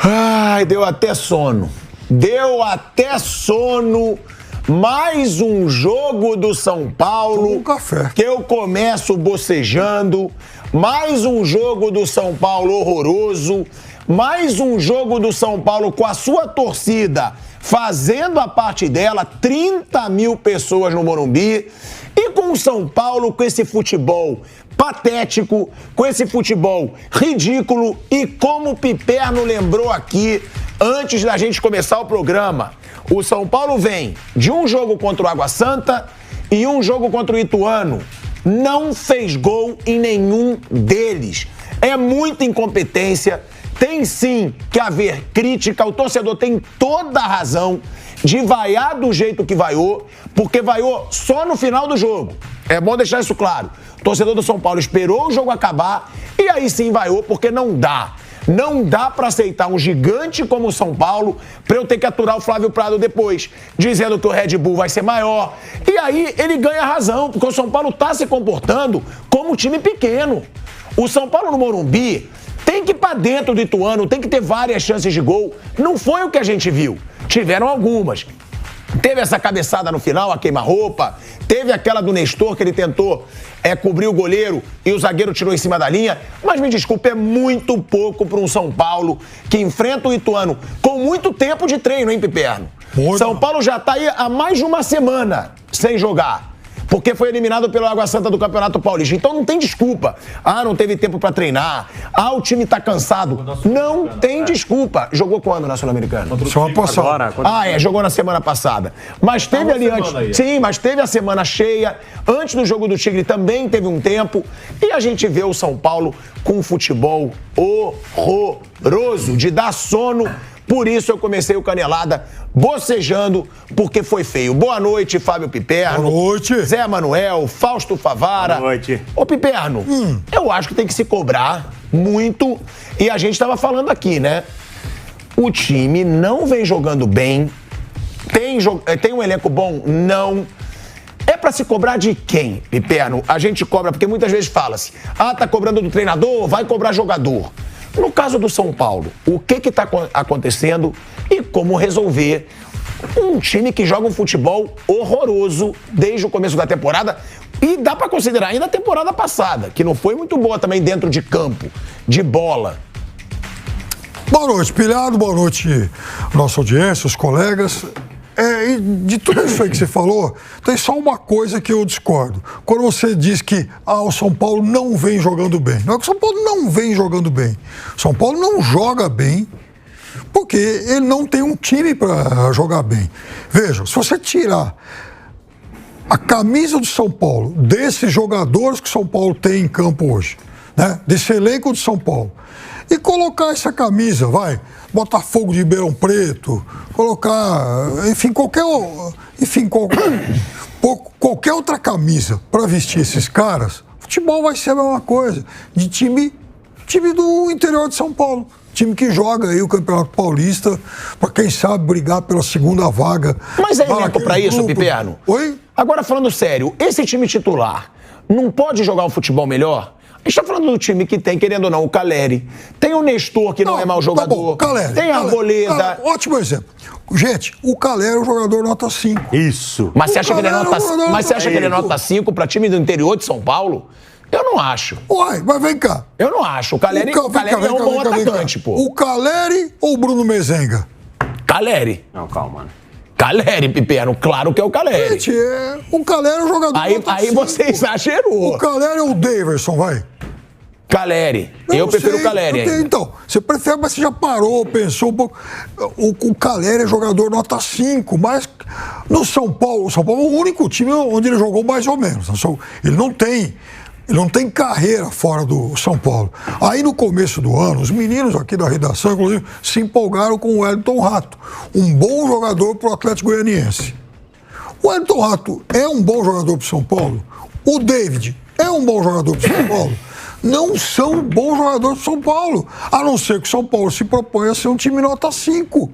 Ai, deu até sono. Deu até sono. Mais um jogo do São Paulo. Um café. Que eu começo bocejando. Mais um jogo do São Paulo horroroso. Mais um jogo do São Paulo com a sua torcida fazendo a parte dela, 30 mil pessoas no Morumbi. E com o São Paulo com esse futebol patético, com esse futebol ridículo. E como o Piperno lembrou aqui, antes da gente começar o programa, o São Paulo vem de um jogo contra o Água Santa e um jogo contra o Ituano. Não fez gol em nenhum deles. É muita incompetência. Tem sim que haver crítica. O torcedor tem toda a razão de vaiar do jeito que vaiou, porque vaiou só no final do jogo. É bom deixar isso claro. O torcedor do São Paulo esperou o jogo acabar e aí sim vaiou, porque não dá. Não dá pra aceitar um gigante como o São Paulo pra eu ter que aturar o Flávio Prado depois, dizendo que o Red Bull vai ser maior. E aí ele ganha razão, porque o São Paulo tá se comportando como um time pequeno. O São Paulo no Morumbi tem que ir pra dentro do Ituano, tem que ter várias chances de gol. Não foi o que a gente viu. Tiveram algumas. Teve essa cabeçada no final, a queima-roupa. Teve aquela do Nestor, que ele tentou cobrir o goleiro e o zagueiro tirou em cima da linha. Mas me desculpe, é muito pouco para um São Paulo que enfrenta o Ituano com muito tempo de treino, hein, Piperno? São Paulo já tá aí há mais de uma semana sem jogar, porque foi eliminado pelo Água Santa do Campeonato Paulista. Então não tem desculpa. Ah, não teve tempo pra treinar. Ah, o time tá cansado. Não tem desculpa. Jogou quando na Sul-Americana? Semana passada. Jogou na semana passada. Mas teve ali antes. Sim, mas teve a semana cheia. Antes do jogo do Tigre também teve um tempo. E a gente vê o São Paulo com um futebol horroroso, de dar sono. Por isso eu comecei o Canelada bocejando, porque foi feio. Boa noite, Fábio Piperno. Boa noite. Zé Manuel, Fausto Favara. Boa noite. Ô, Piperno, eu acho que tem que se cobrar muito. E a gente estava falando aqui, né? O time não vem jogando bem. Tem um elenco bom? Não. É pra se cobrar de quem, Piperno? A gente cobra, porque muitas vezes fala-se, tá cobrando do treinador, vai cobrar jogador. No caso do São Paulo, o que está acontecendo e como resolver um time que joga um futebol horroroso desde o começo da temporada? E dá para considerar ainda a temporada passada, que não foi muito boa também dentro de campo, de bola. Boa noite, Pilhado. Boa noite, nossa audiência, os colegas. E de tudo isso aí que você falou, tem só uma coisa que eu discordo. Quando você diz que o São Paulo não vem jogando bem. Não é que o São Paulo não vem jogando bem. O São Paulo não joga bem porque ele não tem um time para jogar bem. Veja, se você tirar a camisa do São Paulo, desses jogadores que o São Paulo tem em campo hoje, né, desse elenco do São Paulo, e colocar essa camisa, Botafogo de Ribeirão Preto, colocar, enfim, qualquer outra camisa para vestir esses caras, futebol vai ser a mesma coisa, de time do interior de São Paulo. Time que joga aí o Campeonato Paulista, para quem sabe brigar pela segunda vaga. Mas é elenco para isso, Piperno? Oi? Agora, falando sério, esse time titular não pode jogar um futebol melhor? A gente tá falando do time que tem, querendo ou não, o Caleri. Tem o Nestor, que não é mau jogador. Tá bom, Caleri, tem a Arboleda. Ótimo exemplo. Gente, o Caleri é um jogador nota 5. Isso. Mas você acha que ele é nota 5 para time do interior de São Paulo? Eu não acho. Uai, mas vem cá. Eu não acho. O Caleri é um bom atacante, pô. O Caleri ou o Bruno Mezenga? Caleri. Não, calma. Caleri, Piperno, claro que é o Caleri. Gente, o Caleri é um jogador aí você exagerou. O Caleri ou o Daverson, Caleri. Eu prefiro o Caleri ainda. Então, você prefere, mas você já parou, pensou um pouco. O Caleri é jogador nota 5, mas no São Paulo é o único time onde ele jogou mais ou menos. Ele não tem carreira fora do São Paulo. Aí, no começo do ano, os meninos aqui da redação, inclusive, se empolgaram com o Wellington Rato, um bom jogador para o Atlético Goianiense. O Wellington Rato é um bom jogador para o São Paulo? O David é um bom jogador para o São Paulo? Não são bons jogadores do São Paulo, a não ser que o São Paulo se proponha a ser um time nota 5.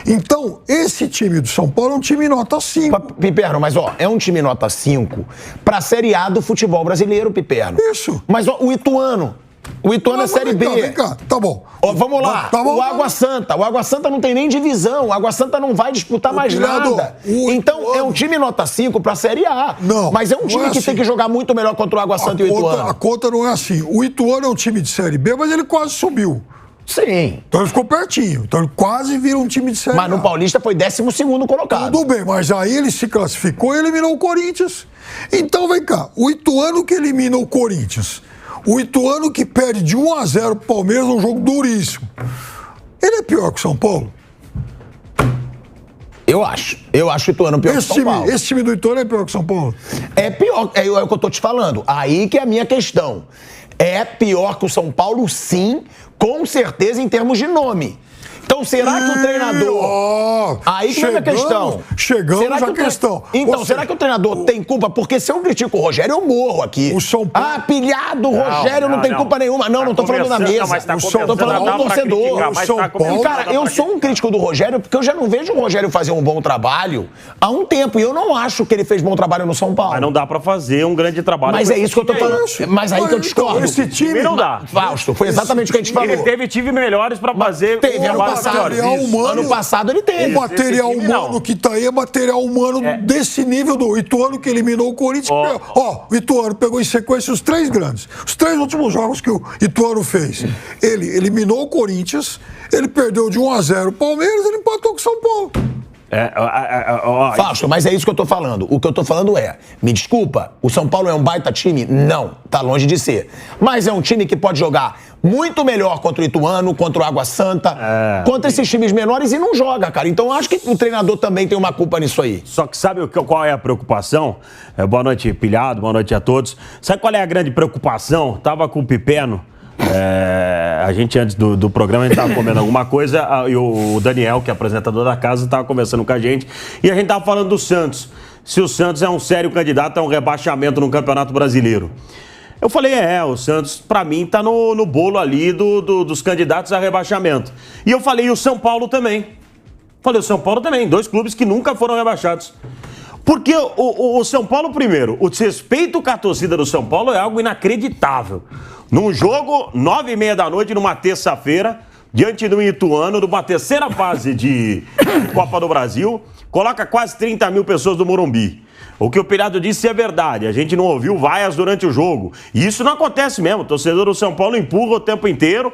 Então, esse time do São Paulo é um time nota 5. Piperno, mas é um time nota 5 pra Série A do futebol brasileiro, Piperno. Isso. Mas o Ituano O Ituano é Série B. Vem cá, tá bom. Ó, vamos lá, Tá bom, o Água Santa. O Água Santa não tem nem divisão. O Água Santa não vai disputar mais Pilhado, nada. o Então, Ituano- é um time nota 5 pra Série A. Não, Mas é um não time é que assim. tem que jogar muito melhor contra o Água Santa e o Ituano. A conta não é assim. O Ituano é um time de Série B, mas ele quase subiu. Sim. Então ele ficou pertinho. Então ele quase vira um time de Série Mas A. no Paulista foi 12º colocado. Tudo bem, mas aí ele se classificou e eliminou o Corinthians. Então vem cá, o Ituano que elimina o Corinthians, o Ituano que perde de 1-0 pro Palmeiras, um jogo duríssimo, ele é pior que o São Paulo? Eu acho o Ituano pior que o São Paulo. Esse time do Ituano é pior que o São Paulo? É pior, é o que eu tô te falando. Aí que é a minha questão. É pior que o São Paulo, sim, com certeza em termos de nome. Então, será que o treinador... Aí que vem a questão. Chegamos à questão. Então, será que o treinador tem culpa? Porque se eu critico o Rogério, eu morro aqui. O São Paulo... Ah, pilhado, o Rogério não tem culpa nenhuma. Não, não tô falando da mesa. Mas tá Tô falando do torcedor. Cara, eu sou um crítico do Rogério porque eu já não vejo o Rogério fazer um bom trabalho há um tempo. E eu não acho que ele fez bom trabalho no São Paulo. Mas não dá pra fazer um grande trabalho. Mas é isso que eu tô falando. Mas aí que eu discordo. Esse time não dá. Fausto, foi exatamente o que a gente falou. Ele teve time melhores pra fazer. Teve ano passado. Ano passado ele teve. O material humano que tá aí é material humano desse nível do Ituano que eliminou o Corinthians. Ó, o Ituano pegou em sequência os 3 grandes. Os 3 últimos jogos que o Ituano fez. Ele eliminou o Corinthians, ele perdeu de 1-0 o Palmeiras, ele empatou com o São Paulo. Fausto, mas é isso que eu tô falando. O que eu tô falando é, me desculpa, o São Paulo é um baita time? Não, tá longe de ser. Mas é um time que pode jogar muito melhor contra o Ituano, contra o Água Santa, contra esses times menores e não joga, cara. Então eu acho que o treinador também tem uma culpa nisso aí. Só que sabe qual é a preocupação? Boa noite, Pilhado, boa noite a todos. Sabe qual é a grande preocupação? Tava com o Pipeno. A gente, antes do programa, a gente estava comendo alguma coisa e o Daniel, que é apresentador da casa, estava conversando com a gente e a gente estava falando do Santos. Se o Santos é um sério candidato a um rebaixamento no Campeonato Brasileiro. Eu falei, o Santos, para mim, está no bolo ali dos candidatos a rebaixamento. E eu falei, e o São Paulo também. Falei, o São Paulo também, 2 clubes que nunca foram rebaixados. Porque o São Paulo, primeiro, o desrespeito com a torcida do São Paulo é algo inacreditável. Num jogo, 9h30 da noite, numa terça-feira, diante do Ituano, numa terceira fase de Copa do Brasil, coloca quase 30 mil pessoas do Morumbi. O que o Pilhado disse é verdade, a gente não ouviu vaias durante o jogo. E isso não acontece mesmo, o torcedor do São Paulo empurra o tempo inteiro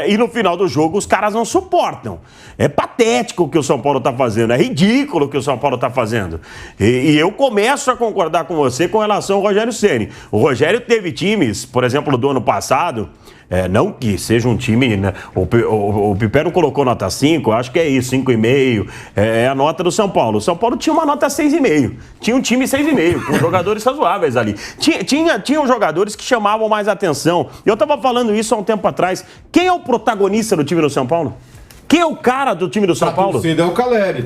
e no final do jogo os caras não suportam. É patético o que o São Paulo está fazendo, é ridículo o que o São Paulo está fazendo. E eu começo a concordar com você com relação ao Rogério Ceni. O Rogério teve times, por exemplo, do ano passado... não que seja um time, né? O Pipero colocou nota 5, acho que é isso, 5,5, é a nota do São Paulo. O São Paulo tinha uma nota 6,5, tinha um time 6,5, com jogadores razoáveis ali. Tinham jogadores que chamavam mais atenção. Eu estava falando isso há um tempo atrás. Quem é o protagonista do time do São Paulo? Quem é o cara do time do São Paulo? A torcida é o Caleri.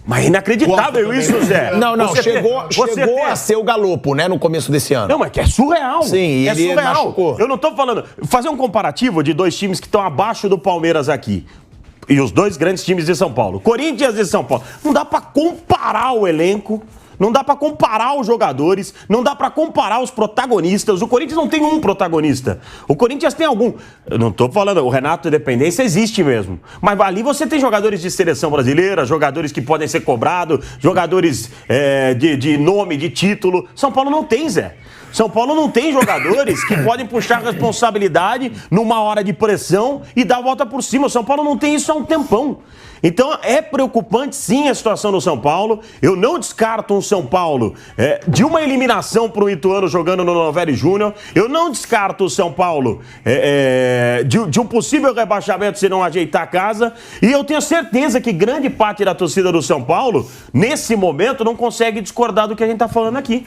Mas é inacreditável isso, Zé. Não, chegou a ser o Galopo, né, no começo desse ano. Não, mas que é surreal. Sim, ele machucou. Eu não tô falando... Fazer um comparativo de 2 times que estão abaixo do Palmeiras aqui. E os 2 grandes times de São Paulo. Corinthians e São Paulo. Não dá pra comparar o elenco. Não dá pra comparar os jogadores, não dá pra comparar os protagonistas. O Corinthians não tem um protagonista. O Corinthians tem algum. Eu não tô falando, o Renato Independência existe mesmo. Mas ali você tem jogadores de seleção brasileira, jogadores que podem ser cobrados, jogadores de nome, de título. São Paulo não tem, Zé. São Paulo não tem jogadores que podem puxar responsabilidade numa hora de pressão e dar a volta por cima. O São Paulo não tem isso há um tempão. Então é preocupante sim a situação do São Paulo. Eu não descarto um São Paulo de uma eliminação para o Ituano jogando no Novelli Júnior. Eu não descarto o São Paulo de um possível rebaixamento se não ajeitar a casa. E eu tenho certeza que grande parte da torcida do São Paulo, nesse momento, não consegue discordar do que a gente está falando aqui.